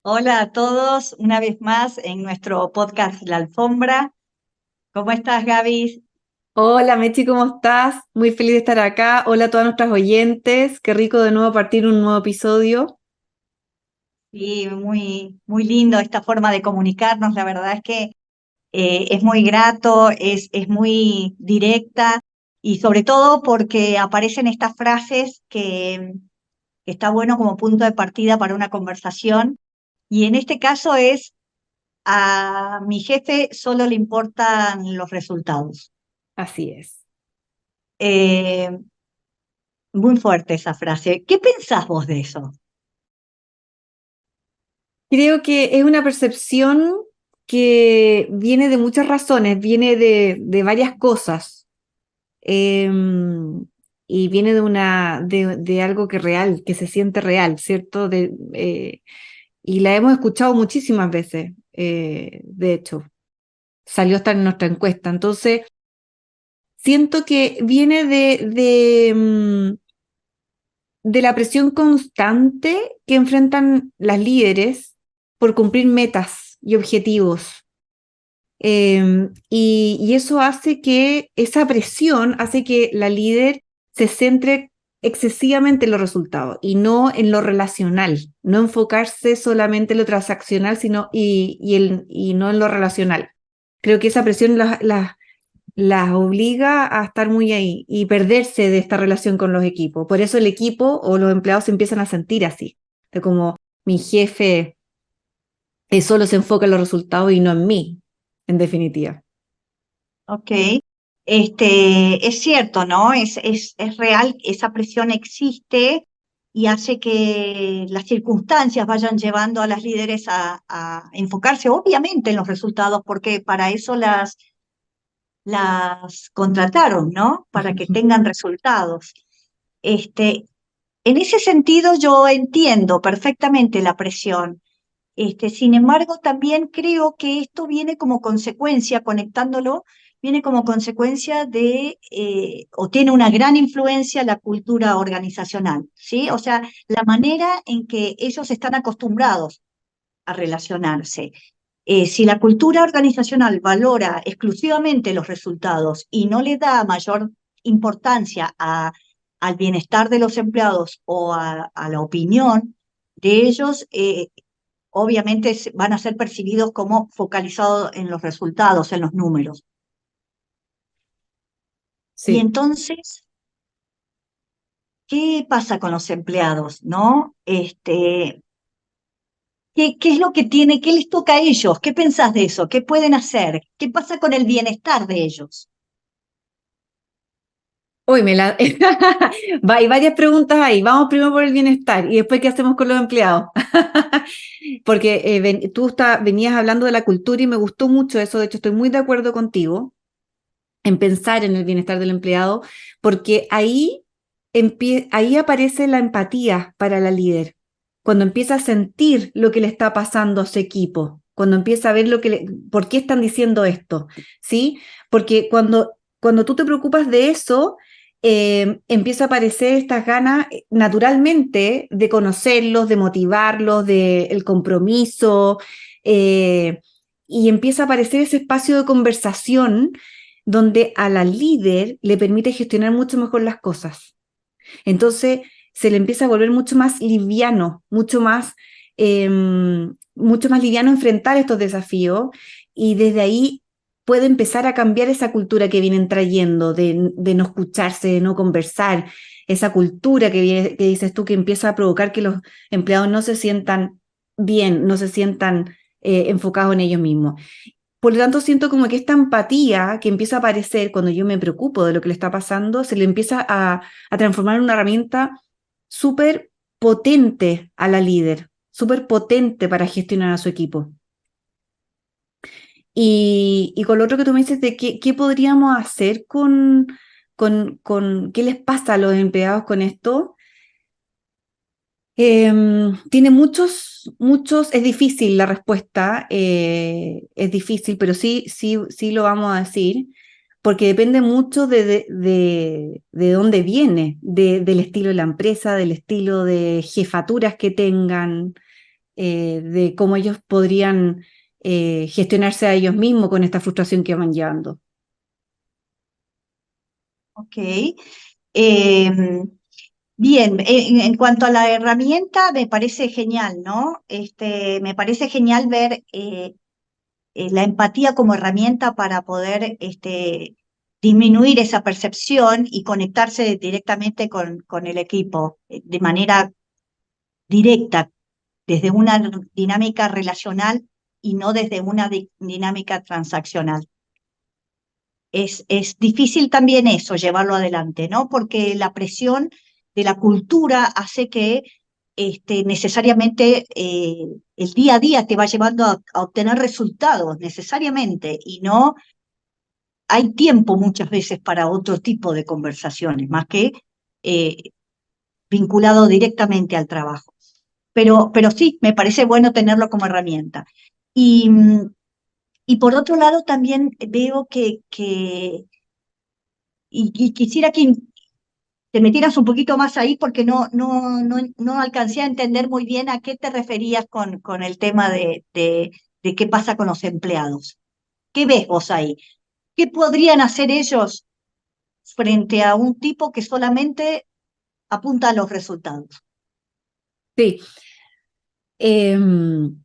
Hola a todos, una vez más en nuestro podcast La Alfombra. ¿Cómo estás, Gaby? Hola Mechi, ¿cómo estás? Muy feliz de estar acá. Hola a todas nuestras oyentes. Qué rico de nuevo partir un nuevo episodio. Sí, muy lindo esta forma de comunicarnos. La verdad es que es muy grato, es muy directa y sobre todo porque aparecen estas frases que está bueno como punto de partida para una conversación. Y en este caso es, a mi jefe solo le importan los resultados. Así es. Eh, Muy fuerte esa frase. ¿Qué pensás vos de eso? Creo que es una percepción que viene de muchas razones, viene de varias cosas. Y viene de algo que es real, que se siente real, ¿cierto? Y la hemos escuchado muchísimas veces, de hecho, salió hasta en nuestra encuesta. Entonces, siento que viene de la presión constante que enfrentan las líderes por cumplir metas y objetivos. Y eso hace que, esa presión hace que la líder se centre excesivamente en los resultados y no en lo relacional, no enfocarse solamente en lo transaccional, y no en lo relacional. Creo que esa presión las obliga a estar muy ahí y perderse de esta relación con los equipos. Por eso el equipo o los empleados se empiezan a sentir así, de como mi jefe solo se enfoca en los resultados y no en mí, en definitiva. Ok. Es cierto, ¿no? Es real, esa presión existe y hace que las circunstancias vayan llevando a las líderes a enfocarse obviamente en los resultados, porque para eso las contrataron, ¿no? Para que tengan resultados. Este, en ese sentido, yo entiendo perfectamente la presión. Sin embargo, también creo que esto viene como consecuencia, conectándolo, viene como consecuencia o tiene una gran influencia la cultura organizacional, ¿sí? O sea, la manera en que ellos están acostumbrados a relacionarse. Si la cultura organizacional valora exclusivamente los resultados y no le da mayor importancia al bienestar de los empleados o a la opinión de ellos, obviamente van a ser percibidos como focalizados en los resultados, en los números. Y Sí. entonces, ¿qué pasa con los empleados, no? ¿Qué es lo que tiene, qué les toca a ellos? ¿Qué pensás de eso? ¿Qué pueden hacer? ¿Qué pasa con el bienestar de ellos? Uy, hay varias preguntas ahí. Vamos primero por el bienestar y después qué hacemos con los empleados. Porque venías hablando de la cultura y me gustó mucho eso. De hecho, estoy muy de acuerdo contigo en pensar en el bienestar del empleado, porque ahí aparece la empatía para la líder, cuando empieza a sentir lo que le está pasando a su equipo, cuando empieza a ver por qué están diciendo esto, ¿sí? Porque cuando tú te preocupas de eso, empieza a aparecer estas ganas naturalmente de conocerlos, de motivarlos, de el compromiso, eh, y empieza a aparecer ese espacio de conversación donde a la líder le permite gestionar mucho mejor las cosas. Entonces se le empieza a volver mucho más liviano enfrentar estos desafíos, y desde ahí puede empezar a cambiar esa cultura que vienen trayendo de no escucharse, de no conversar, esa cultura que dices tú, que empieza a provocar que los empleados no se sientan bien, no se sientan enfocados en ellos mismos. Por lo tanto, siento como que esta empatía que empieza a aparecer cuando yo me preocupo de lo que le está pasando, se le empieza a transformar en una herramienta súper potente a la líder, súper potente para gestionar a su equipo. Y con lo otro que tú me dices de qué podríamos hacer qué les pasa a los empleados con esto. Tiene es difícil la respuesta, es difícil, pero sí lo vamos a decir, porque depende mucho de dónde viene, del estilo de la empresa, del estilo de jefaturas que tengan. de cómo ellos podrían gestionarse a ellos mismos con esta frustración que van llevando. Ok. Bien, en cuanto a la herramienta, me parece genial, ¿no? Me parece genial ver la empatía como herramienta para poder disminuir esa percepción y conectarse directamente con el equipo de manera directa, desde una dinámica relacional y no desde una dinámica transaccional. Es difícil también eso, llevarlo adelante, ¿no? Porque la presión de la cultura hace que necesariamente el día a día te va llevando a obtener resultados, necesariamente, y no hay tiempo muchas veces para otro tipo de conversaciones, más que eh, vinculado directamente al trabajo. Pero sí, me parece bueno tenerlo como herramienta. Y, y por otro lado, también veo y quisiera que te metieras un poquito más ahí porque no alcancé a entender muy bien a qué te referías con el tema de qué pasa con los empleados. ¿Qué ves vos ahí? ¿Qué podrían hacer ellos frente a un tipo que solamente apunta a los resultados? Sí. Em,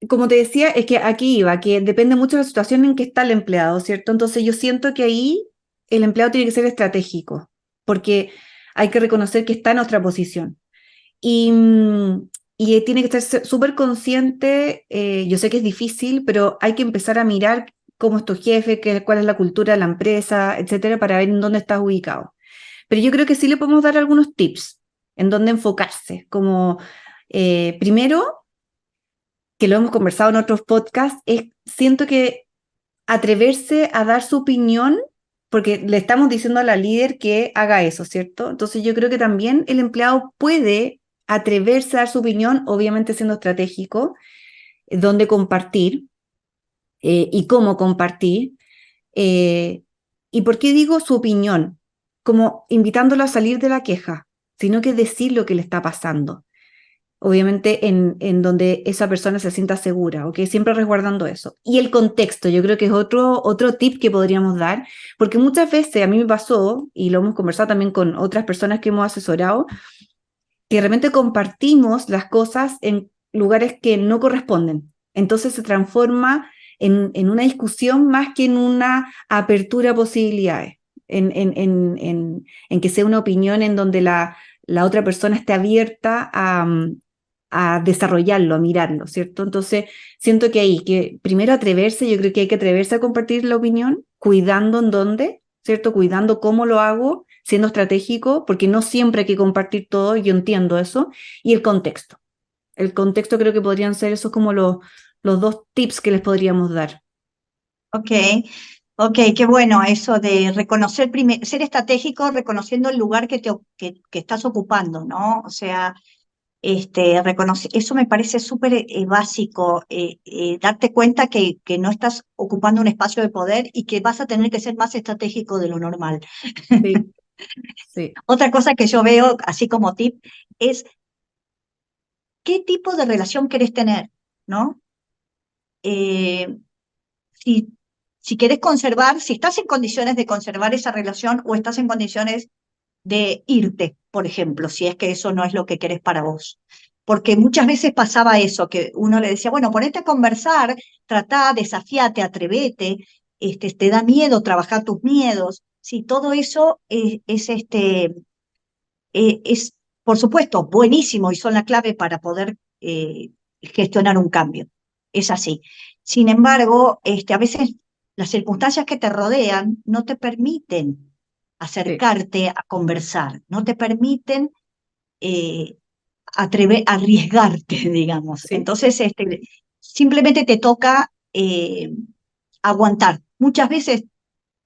Como te decía, es que aquí iba, que depende mucho de la situación en que está el empleado, ¿cierto? Entonces yo siento que ahí el empleado tiene que ser estratégico, porque hay que reconocer que está en otra posición. Y, y tiene que estar súper consciente, yo sé que es difícil, pero hay que empezar a mirar cómo es tu jefe, cuál es la cultura de la empresa, etcétera, para ver en dónde estás ubicado. Pero yo creo que sí le podemos dar algunos tips en dónde enfocarse, como primero que lo hemos conversado en otros podcasts, siento que atreverse a dar su opinión, porque le estamos diciendo a la líder que haga eso, ¿cierto? Entonces yo creo que también el empleado puede atreverse a dar su opinión, obviamente siendo estratégico, dónde compartir y cómo compartir. eh, ¿Y por qué digo su opinión? Como invitándolo a salir de la queja, sino que decir lo que le está pasando obviamente en donde esa persona se sienta segura, ¿ok? Siempre resguardando eso. Y el contexto, yo creo que es otro tip que podríamos dar, porque muchas veces a mí me pasó, y lo hemos conversado también con otras personas que hemos asesorado, que realmente compartimos las cosas en lugares que no corresponden. Entonces se transforma en una discusión más que en una apertura a posibilidades, en que sea una opinión en donde la otra persona esté abierta a desarrollarlo, a mirarlo, ¿cierto? Entonces, siento que ahí, que primero atreverse, yo creo que hay que atreverse a compartir la opinión, cuidando en dónde, ¿cierto? Cuidando cómo lo hago, siendo estratégico, porque no siempre hay que compartir todo, yo entiendo eso, y el contexto. El contexto creo que podrían ser esos como los dos tips que les podríamos dar. Ok, ok, qué bueno eso de reconocer, ser estratégico reconociendo el lugar que estás ocupando, ¿no? O sea, eso me parece súper básico, darte cuenta que no estás ocupando un espacio de poder y que vas a tener que ser más estratégico de lo normal. Sí, sí, Otra cosa que yo veo, así como tip, es qué tipo de relación querés tener, ¿no? Eh, si, si querés conservar, si estás en condiciones de conservar esa relación o estás en condiciones de irte, por ejemplo, si es que eso no es lo que querés para vos. Porque muchas veces pasaba eso, que uno le decía, bueno, ponete a conversar, tratá, desafiate, atrevete, te da miedo trabajar tus miedos. Sí, todo eso es, por supuesto, buenísimo y son la clave para poder gestionar un cambio. Es así. Sin embargo, a veces las circunstancias que te rodean no te permiten sí, acercarte a conversar, no te permiten eh, arriesgarte, digamos. sí, Entonces, simplemente te toca aguantar. Muchas veces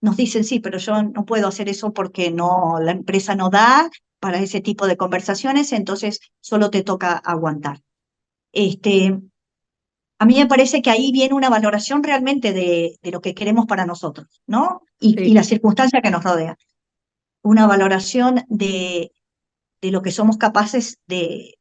nos dicen, sí, pero yo no puedo hacer eso porque no, la empresa no da para ese tipo de conversaciones, entonces solo te toca aguantar. Este, a mí me parece que ahí viene una valoración realmente de lo que queremos para nosotros, ¿no? Y sí, la circunstancia que nos rodea. Una valoración de lo que somos capaces de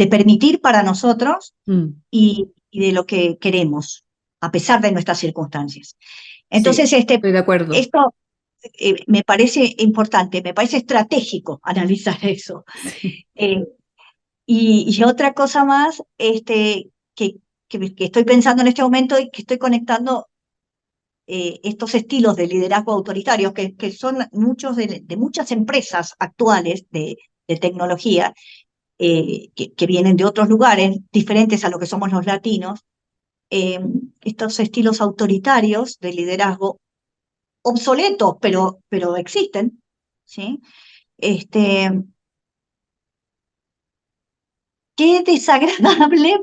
de permitir para nosotros Mm, y de lo que queremos, a pesar de nuestras circunstancias. sí, Entonces, estoy de acuerdo. esto me parece importante, me parece estratégico analizar eso. Sí. Eh, y otra cosa más que estoy pensando en este momento y que estoy conectando estos estilos de liderazgo autoritarios, que son muchos de muchas empresas actuales de tecnología, que vienen de otros lugares diferentes a lo que somos los latinos, eh, estos estilos autoritarios de liderazgo obsoletos, pero existen, ¿sí? Este, qué desagradable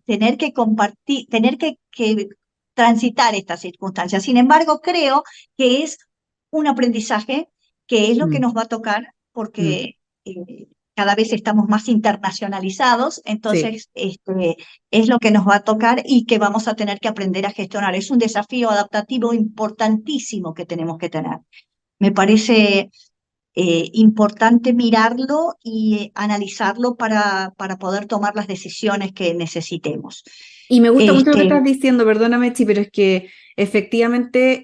tener que compartir, tener que transitar estas circunstancias. Sin embargo, creo que es un aprendizaje que es lo que Mm, nos va a tocar mm, porque cada vez estamos más internacionalizados, sí. entonces es lo que nos va a tocar y que vamos a tener que aprender a gestionar. Es un desafío adaptativo importantísimo que tenemos que tener. Me parece importante mirarlo y analizarlo para poder tomar las decisiones que necesitemos. Y me gusta mucho lo que Este, estás diciendo, perdóname, Chi, pero es que efectivamente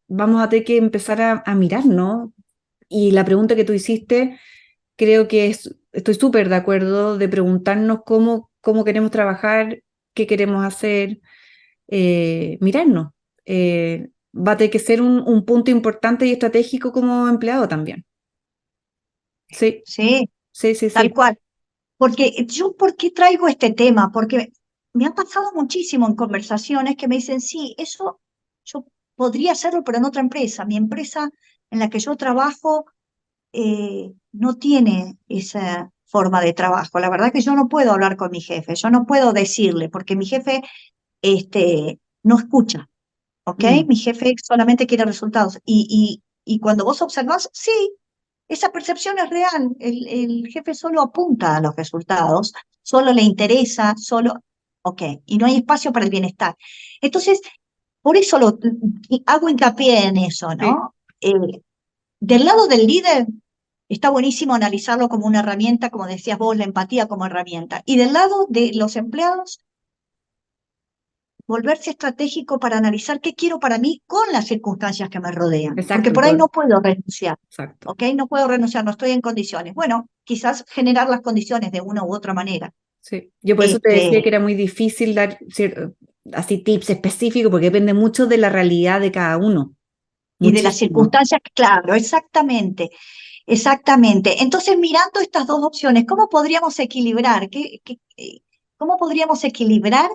vamos a tener que empezar a mirar, ¿no? Y la pregunta que tú hiciste, creo que estoy súper de acuerdo de preguntarnos cómo queremos trabajar, qué queremos hacer, mirarnos. Va a tener que ser un punto importante y estratégico como empleado también. Sí, sí, sí, sí, tal sí. cual. Porque yo, ¿por qué traigo este tema? Porque me ha pasado muchísimo en conversaciones que me dicen, sí, eso yo podría hacerlo, pero en otra empresa. Mi empresa en la que yo trabajo no tiene esa forma de trabajo. La verdad que yo no puedo hablar con mi jefe, yo no puedo decirle, porque mi jefe no escucha, ¿ok? Mm, Mi jefe solamente quiere resultados. Y cuando vos observás, sí, esa percepción es real. El jefe solo apunta a los resultados, solo le interesa, ok, y no hay espacio para el bienestar. Entonces, por eso hago hincapié en eso, sí. ¿no? Del lado del líder, está buenísimo analizarlo como una herramienta, como decías vos, la empatía como herramienta. Y del lado de los empleados, volverse estratégico para analizar qué quiero para mí con las circunstancias que me rodean, porque Exacto, por ahí no puedo renunciar, exacto. ¿ok? No puedo renunciar, no estoy en condiciones. Bueno, quizás generar las condiciones de una u otra manera. Sí. Yo por eso te decía que Este, era muy difícil dar así tips específicos porque depende mucho de la realidad de cada uno. y de las Muchísimo. circunstancias, claro, exactamente, exactamente. Entonces, mirando estas dos opciones, ¿cómo podríamos equilibrar? ¿Cómo podríamos equilibrar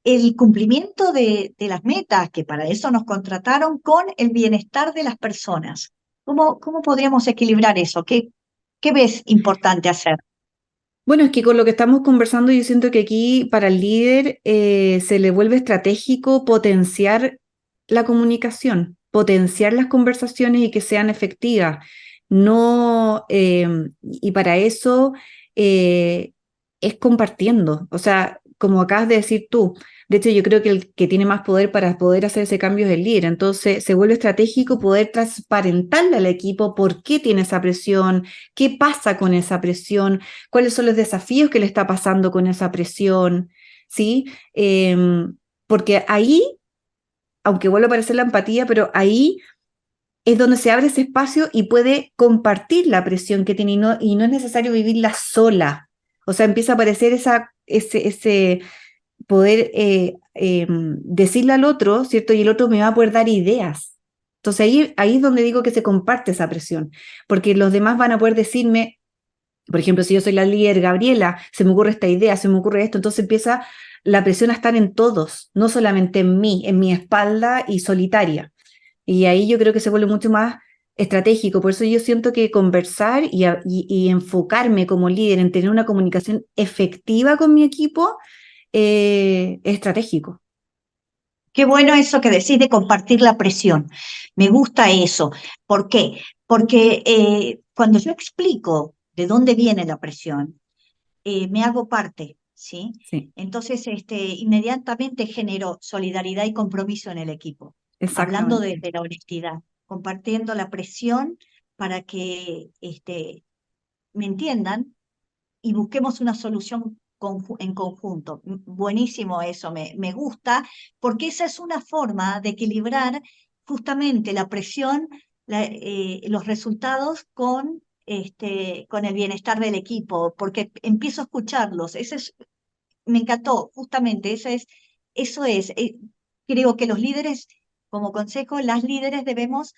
el cumplimiento de las metas, que para eso nos contrataron, con el bienestar de las personas? ¿Cómo podríamos equilibrar eso? ¿Qué ves importante hacer? Bueno, es que con lo que estamos conversando, yo siento que aquí para el líder se le vuelve estratégico potenciar la comunicación, potenciar las conversaciones y que sean efectivas. No, y para eso eh, es compartiendo. O sea, como acabas de decir tú, de hecho yo creo que el que tiene más poder para poder hacer ese cambio es el líder. Entonces se vuelve estratégico poder transparentarle al equipo por qué tiene esa presión, qué pasa con esa presión, cuáles son los desafíos que le está pasando con esa presión, ¿sí? Porque ahí, aunque vuelva a aparecer la empatía, pero ahí es donde se abre ese espacio y puede compartir la presión que tiene y no es necesario vivirla sola. O sea, empieza a aparecer ese poder decirle al otro, ¿cierto? Y el otro me va a poder dar ideas. Entonces ahí es donde digo que se comparte esa presión, porque los demás van a poder decirme, por ejemplo, si yo soy la líder, Gabriela, se me ocurre esta idea, se me ocurre esto, entonces empieza la presión a estar en todos, no solamente en mi espalda y solitaria. Y ahí yo creo que se vuelve mucho más estratégico. Por eso yo siento que conversar y enfocarme como líder en tener una comunicación efectiva con mi equipo es estratégico. Qué bueno eso que decís de compartir la presión. Me gusta eso. ¿Por qué? Porque cuando yo explico de dónde viene la presión, me hago parte, ¿sí? Sí, Entonces, inmediatamente genero solidaridad y compromiso en el equipo, hablando exactamente. de la honestidad, compartiendo la presión para que me entiendan y busquemos una solución en conjunto. Buenísimo eso, me gusta, porque esa es una forma de equilibrar justamente la presión, los resultados con el bienestar del equipo, porque empiezo a escucharlos. Me encantó, justamente, creo que los líderes, como consejo, las líderes debemos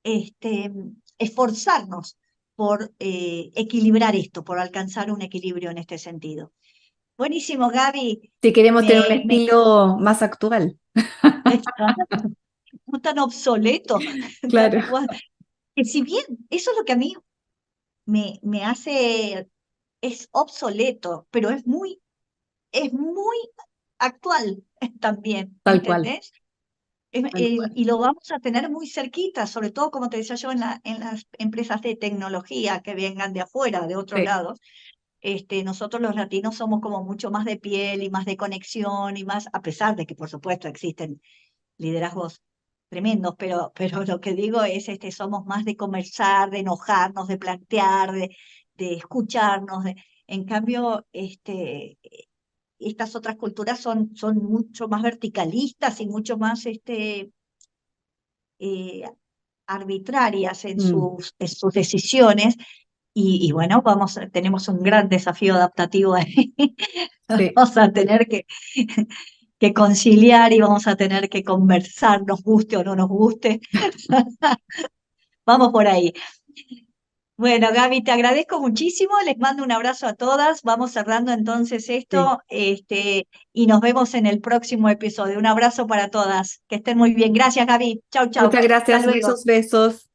este, esforzarnos por equilibrar esto, por alcanzar un equilibrio en este sentido. Buenísimo, Gaby. Si queremos tener un Me estilo más actual. no tan obsoleto, tal Claro, cual. Que si bien eso es lo que a mí me hace, es obsoleto, pero es muy actual también, tal cual, ¿entendés? tal cual. Y lo vamos a tener muy cerquita, sobre todo, como te decía yo, en las empresas de tecnología que vengan de afuera, de otros Sí, lados. Nosotros los latinos somos como mucho más de piel y más de conexión y más, a pesar de que, por supuesto, existen liderazgos tremendos, pero lo que digo es, somos más de conversar, de enojarnos, de plantear, de escucharnos. En cambio, estas otras culturas son mucho más verticalistas y mucho más eh, arbitrarias mm, en sus decisiones. Y bueno, tenemos un gran desafío adaptativo ahí. sí. Vamos a tener que conciliar y vamos a tener que conversar, nos guste o no nos guste. Vamos por ahí. Bueno, Gaby, te agradezco muchísimo, les mando un abrazo a todas, vamos cerrando entonces Sí. esto, y nos vemos en el próximo episodio. Un abrazo para todas, que estén muy bien. Gracias, Gaby. Chau, chau. Muchas Hasta gracias, luego. besos, besos.